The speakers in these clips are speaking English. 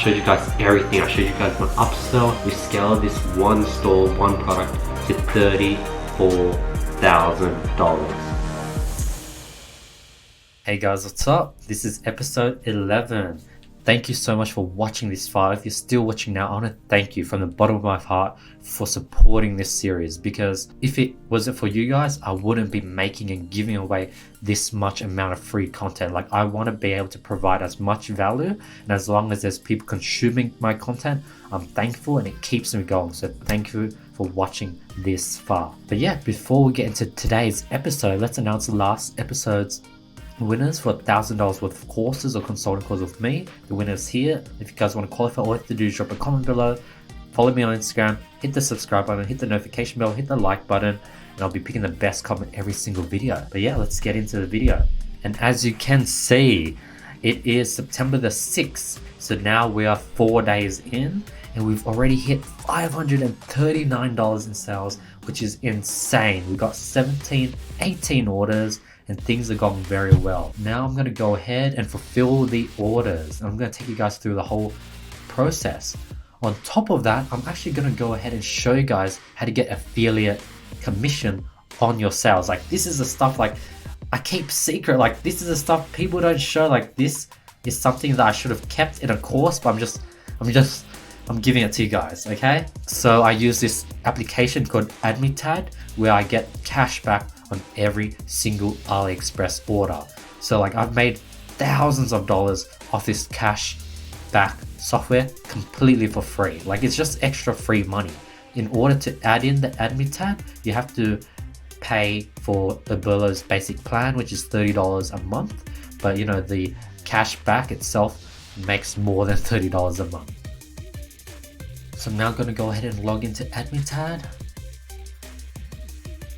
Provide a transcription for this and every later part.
showed you guys everything. I showed you guys my upsell. We scaled this one store, one product to $34,000. Hey guys, what's up? This is episode 11. Thank you so much for watching this far. If you're still watching now, I want to thank you from the bottom of my heart for supporting this series, because if it wasn't for you guys, I wouldn't be making and giving away this much amount of free content. Like, I want to be able to provide as much value, and as long as there's people consuming my content, I'm thankful and it keeps me going. So thank you for watching this far. But yeah, before we get into today's episode, let's announce the last episode's winners for $1,000 worth of courses or consulting calls with me. The winner's here. If you guys want to qualify, all you have to do is drop a comment below, follow me on Instagram, hit the subscribe button, hit the notification bell, hit the like button, and I'll be picking the best comment every single video. But yeah, let's get into the video. And as you can see, it is September the 6th. So now we are 4 days in and we've already hit $539 in sales, which is insane. We got 18 orders and things are going very well. Now I'm going to go ahead and fulfill the orders. I'm going to take you guys through the whole process. On top of that, I'm actually going to go ahead and show you guys how to get affiliate commission on your sales. Like, this is the stuff like I keep secret. Like, this is the stuff people don't show. Like, this is something that I should have kept in a course, but I'm giving it to you guys, okay? So I use this application called Admitad where I get cash back on every single Aliexpress order. So like, I've made thousands of dollars off this cash back software completely for free. Like, it's just extra free money. In order to add in the Admitad, you have to pay for Oberlo's basic plan, which is $30 a month. But you know, the cash back itself makes more than $30 a month. So I'm now going to go ahead and log into Admitad.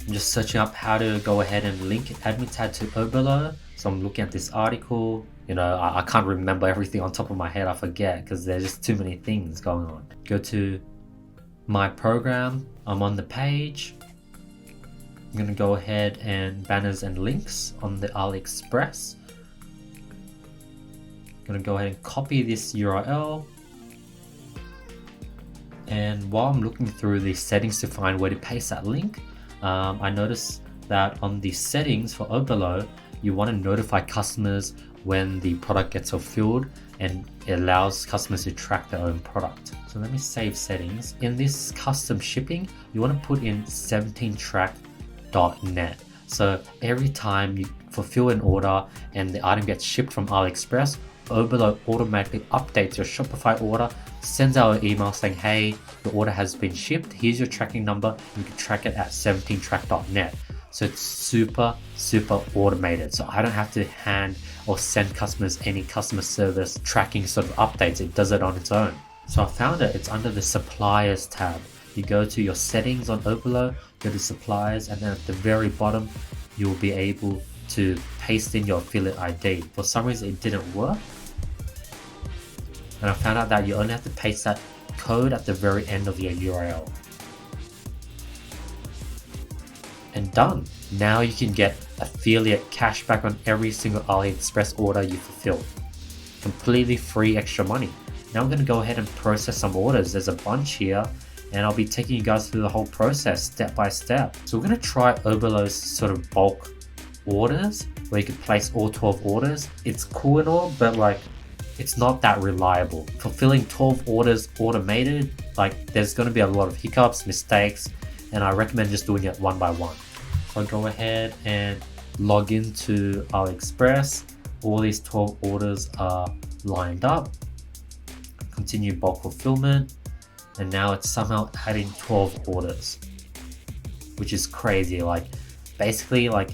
I'm just searching up how to go ahead and link Admitad to Oberlo. So I'm looking at this article. You know, I can't remember everything on top of my head. I forget because there's just too many things going on. Go to my program. I'm on the page. I'm going to go ahead and banners and links on the Aliexpress. I'm going to go ahead and copy this URL. And while I'm looking through the settings to find where to paste that link, I noticed that on the settings for Oberlo, you want to notify customers when the product gets fulfilled, and it allows customers to track their own product. So let me save settings. In this custom shipping, you want to put in 17track.net. So every time you fulfill an order and the item gets shipped from AliExpress, Oberlo automatically updates your Shopify order, sends out an email saying, hey, the order has been shipped, here's your tracking number. You can track it at 17track.net. So it's super automated. So I don't have to hand or send customers any customer service tracking sort of updates. It does it on its own. So I found it. It's under the suppliers tab. You go to your settings on Oberlo, go to suppliers, and then at the very bottom, you'll be able to paste in your affiliate ID. For some reason, it didn't work. And I found out that you only have to paste that code at the very end of your URL. And done. Now you can get affiliate cashback on every single AliExpress order you fulfill. Completely free extra money. Now I'm going to go ahead and process some orders. There's a bunch here, and I'll be taking you guys through the whole process step by step. So we're going to try Oberlo's sort of bulk orders where you can place all 12 orders. It's cool and all, but like, it's not that reliable. Fulfilling 12 orders automated, like, there's going to be a lot of hiccups, mistakes, and I recommend just doing it one by one. So I'll go ahead and log into AliExpress. All these 12 orders are lined up. Continue bulk fulfillment, and now it's somehow adding 12 orders, which is crazy. Like, basically, like,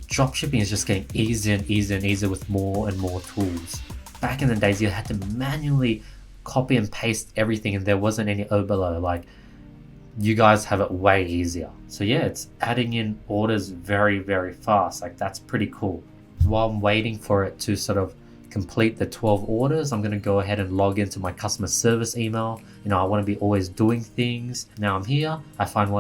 dropshipping is just getting easier and easier with more and more tools. Back in the days, you had to manually copy and paste everything, and there wasn't any Oberlo. Like, you guys have it way easier. So yeah, it's adding in orders very fast. Like, that's pretty cool. While I'm waiting for it to sort of complete the 12 orders, I'm going to go ahead and log into my customer service email. You know, I want to be always doing things. Now I'm here. I find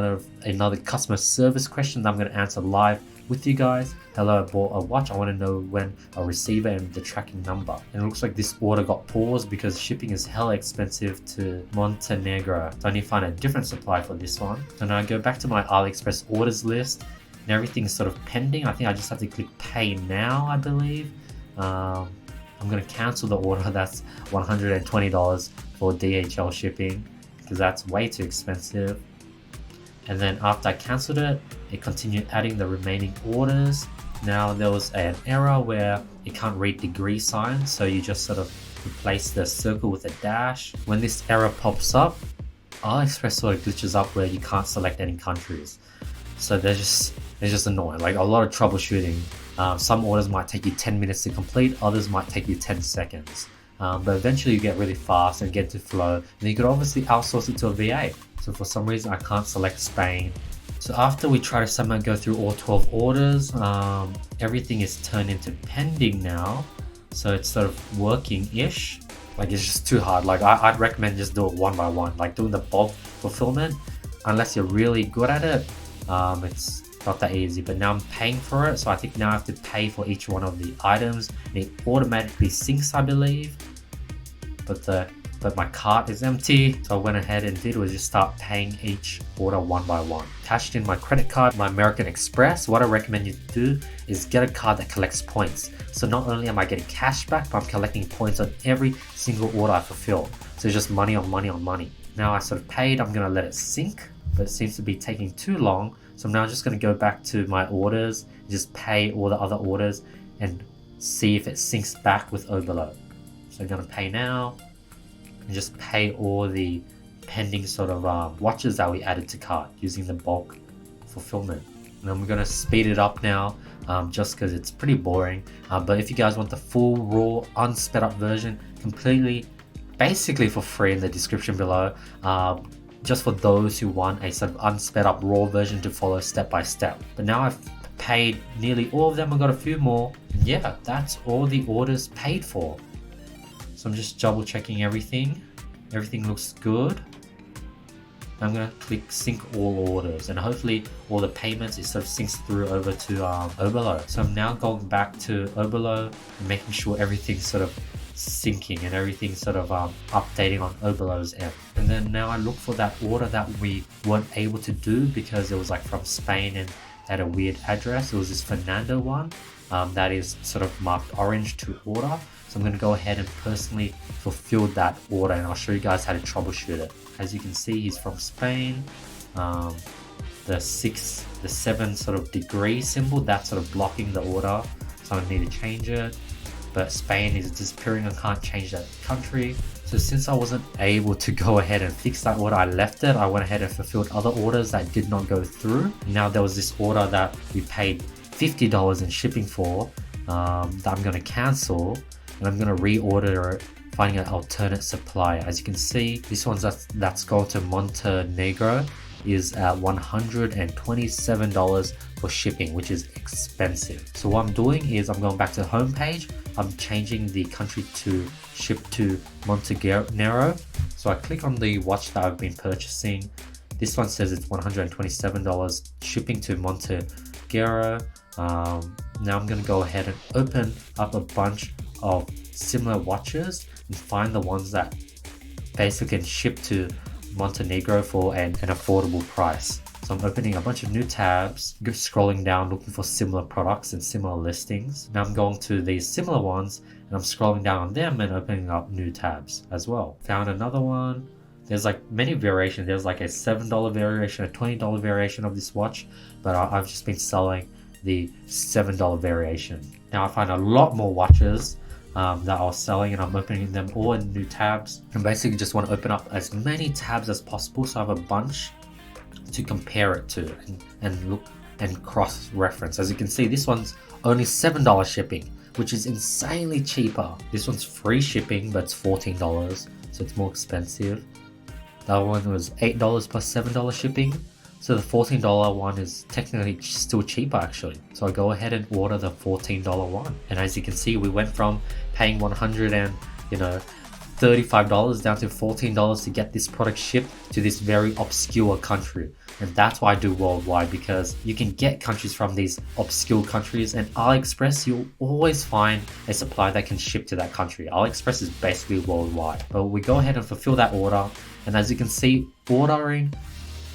another customer service question that I'm going to answer live with you guys. hello, I bought a watch, I want to know when I'll receive it and the tracking number. And it looks like this order got paused because shipping is hella expensive to Montenegro. So I need to find a different supply for this one. And I go back to my AliExpress orders list and everything's sort of pending. I think I just have to click pay now, I believe. I'm going to cancel the order. That's $120 for DHL shipping because that's way too expensive. And then after I cancelled it, it continued adding the remaining orders. Now there was an error where it can't read degree signs, so you just sort of replace the circle with a dash. When this error pops up, AliExpress sort of glitches up where you can't select any countries. So they're just annoying. Like a lot of troubleshooting. Some orders might take you 10 minutes to complete, others might take you 10 seconds. But eventually you get really fast and get to flow. And you could obviously outsource it to a VA. So for some reason I can't select Spain. So after we try to somehow go through all 12 orders, everything is turned into pending now. So it's sort of working-ish. Like it's just too hard. Like I'd recommend just do it one by one. Like doing the bulk fulfillment, unless you're really good at it, it's not that easy. But now I'm paying for it. So I think now I have to pay for each one of the items. And it automatically syncs, I believe. But my cart is empty, so I went ahead and did was just start paying each order one by one. Cashed in my credit card, my American Express. What I recommend you do is get a card that collects points. So not only am I getting cash back, but I'm collecting points on every single order I fulfill. So it's just money on money on money. Now I sort of paid, I'm gonna let it sync, but it seems to be taking too long. So I'm now just gonna go back to my orders, just pay all the other orders and see if it syncs back with Oberlo. So I'm gonna pay now. And just pay all the pending sort of watches that we added to cart using the bulk fulfillment. And then we're going to speed it up now just because it's pretty boring. But if you guys want the full raw unsped up version completely basically for free in the description below, just for those who want a sort of unsped up raw version to follow step by step. But now I've paid nearly all of them. I've got a few more. And yeah, that's all the orders paid for. So I'm just double checking everything. Everything looks good. I'm going to click sync all orders and hopefully all the payments it sort of syncs through over to Oberlo. So I'm now going back to Oberlo and making sure everything's sort of syncing and everything's sort of updating on Oberlo's end. And then now I look for that order that we weren't able to do because it was like from Spain and had a weird address. It was this Fernando one that is sort of marked orange to order. So I'm going to go ahead and personally fulfill that order and I'll show you guys how to troubleshoot it. As you can see, he's from Spain. The 7 sort of degree symbol, that's sort of blocking the order. So I need to change it. But Spain is disappearing, I can't change that country. So since I wasn't able to go ahead and fix that order, I left it. I went ahead and fulfilled other orders that did not go through. Now there was this order that we paid $50 in shipping for that I'm going to cancel. And I'm going to reorder it, finding an alternate supplier. As you can see, this one's that's going to Montenegro is at $127 for shipping, which is expensive. So what I'm doing is I'm going back to the home page. I'm changing the country to ship to Montenegro. So I click on the watch that I've been purchasing. This one says it's $127 shipping to Montenegro. Now I'm going to go ahead and open up a bunch of similar watches and find the ones that basically can ship to Montenegro for an affordable price. So I'm opening a bunch of new tabs, scrolling down looking for similar products and similar listings. Now I'm going to these similar ones and I'm scrolling down on them and opening up new tabs as well. Found another one. There's like many variations. There's like a $7 variation, a $20 variation of this watch, but I've just been selling the $7 variation. Now I find a lot more watches that I was selling and I'm opening them all in new tabs and basically just want to open up as many tabs as possible so I have a bunch to compare it to and look and cross-reference. As you can see, this one's only $7 shipping, which is insanely cheaper. This one's free shipping, but it's $14, so it's more expensive. That one was $8 plus $7 shipping. So the $14 one is technically still cheaper actually. So I go ahead and order the $14 one. And as you can see, we went from paying $150 $35 down to $14 to get this product shipped to this very obscure country. And that's why I do worldwide, because you can get countries from these obscure countries, and AliExpress, you'll always find a supplier that can ship to that country. AliExpress is basically worldwide. But we go ahead and fulfill that order, and as you can see, ordering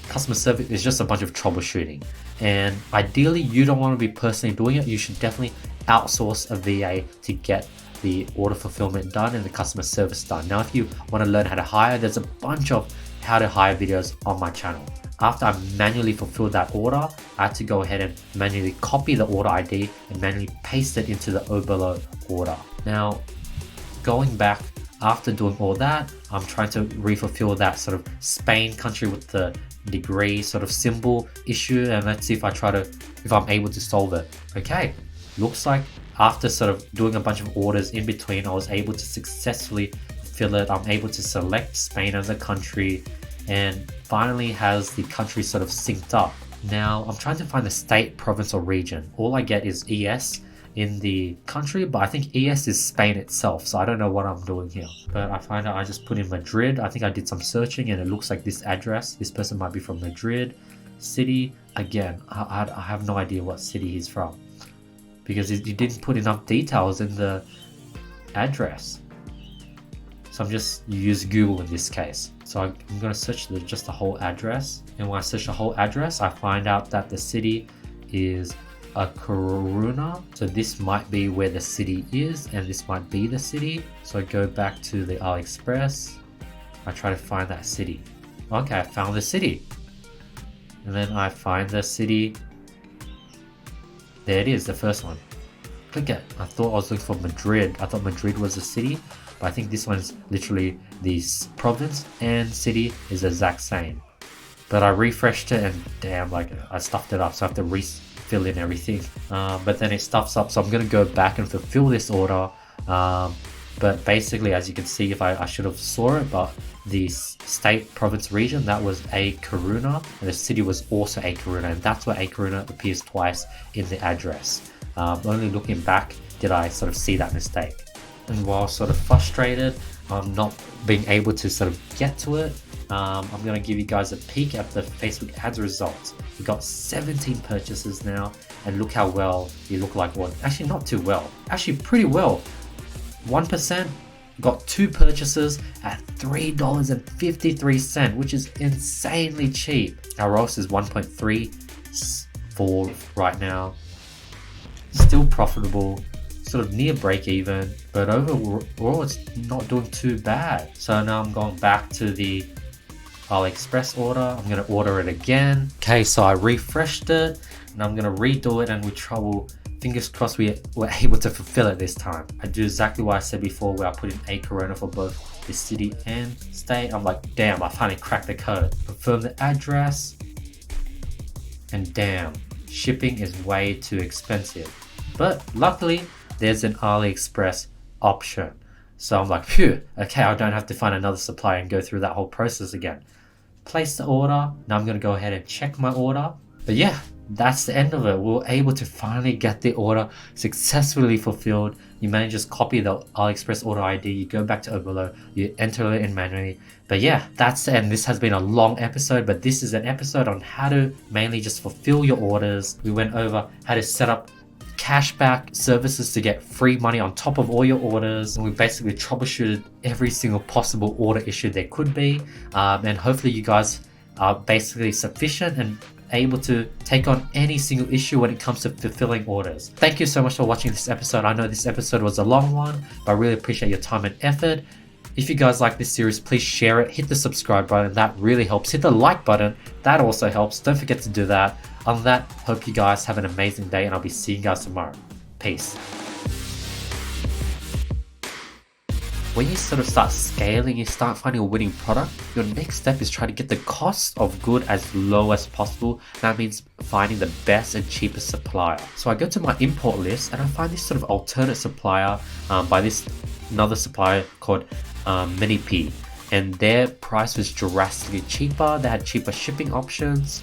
customer service is just a bunch of troubleshooting. And ideally, you don't want to be personally doing it. You should definitely outsource a VA to get the order fulfillment done and the customer service done. Now, if you want to learn how to hire, there's a bunch of how to hire videos on my channel. After I manually fulfilled that order, I had to go ahead and manually copy the order ID and manually paste it into the Oberlo order. Now, going back after doing all that, I'm trying to refulfill that sort of Spain country with the degree sort of symbol issue, and let's see if I'm able to solve it. Okay, looks like after sort of doing a bunch of orders in between, I was able to successfully fill it. I'm able to select Spain as a country, and finally has the country sort of synced up. Now I'm trying to find the state, province, or region. All I get is ES in the country, but I think ES is Spain itself, so I don't know what I'm doing here. But I find out I just put in Madrid. I think I did some searching and it looks like this address. This person might be from Madrid. City, again, I have no idea what city he's from, because you didn't put enough details in the address. So I'm just use Google in this case. So I'm going to search just the whole address. And when I search the whole address, I find out that the city is A Coruña. So this might be where the city is, and this might be the city. So I go back to the AliExpress. I try to find that city. Okay, I found the city. And then I find the city. There it is, the first one. Click it. I thought I was looking for Madrid. I thought Madrid was the city, but I think this one's literally the province, and city is the exact same. But I refreshed it and damn, like I stuffed it up, so I have to refill in everything. But then it stuffs up, so I'm gonna go back and fulfill this order. But basically, as you can see, if I should have saw it, but the state, province, region, that was A Coruña, and the city was also A Coruña, and that's why A Coruña appears twice in the address. Only looking back did I sort of see that mistake. And while sort of frustrated, not being able to sort of get to it, I'm going to give you guys a peek at the Facebook ads results. We got 17 purchases now, and look how well you look like one. Actually, not too well. Actually, pretty well. 1% got 2 purchases at $3.53, which is insanely cheap. Our ROAS is 1.34 right now. Still profitable, sort of near break even, but overall it's not doing too bad. So now I'm going back to the AliExpress order. I'm going to order it again. Okay, so I refreshed it and I'm going to redo it, and with trouble, fingers crossed, we were able to fulfill it this time. I do exactly what I said before, where I put in A Coruña for both the city and state. I'm like, damn, I finally cracked the code. Confirm the address, and damn, shipping is way too expensive. But luckily, there's an AliExpress option. So I'm like, phew, okay, I don't have to find another supplier and go through that whole process again. Place the order. Now I'm going to go ahead and check my order. But yeah, that's the end of it. We were able to finally get the order successfully fulfilled. You may just copy the AliExpress order ID, you go back to Oberlo, you enter it in manually. But yeah, that's the end. This has been a long episode, but this is an episode on how to mainly just fulfill your orders. We went over how to set up cashback services to get free money on top of all your orders, and we basically troubleshooted every single possible order issue there could be, and hopefully you guys are basically sufficient and able to take on any single issue when it comes to fulfilling orders. Thank you so much for watching this episode. I know this episode was a long one, but I really appreciate your time and effort. If you guys like this series, please share it, hit the subscribe button, that really helps. Hit the like button, that also helps. Don't forget to do that. On that, hope you guys have an amazing day, and I'll be seeing you guys tomorrow. Peace. When you sort of start scaling, you start finding a winning product, your next step is try to get the cost of good as low as possible. That means finding the best and cheapest supplier. So I go to my import list and I find this sort of alternate supplier by this another supplier called Mentorship, and their price was drastically cheaper. They had cheaper shipping options,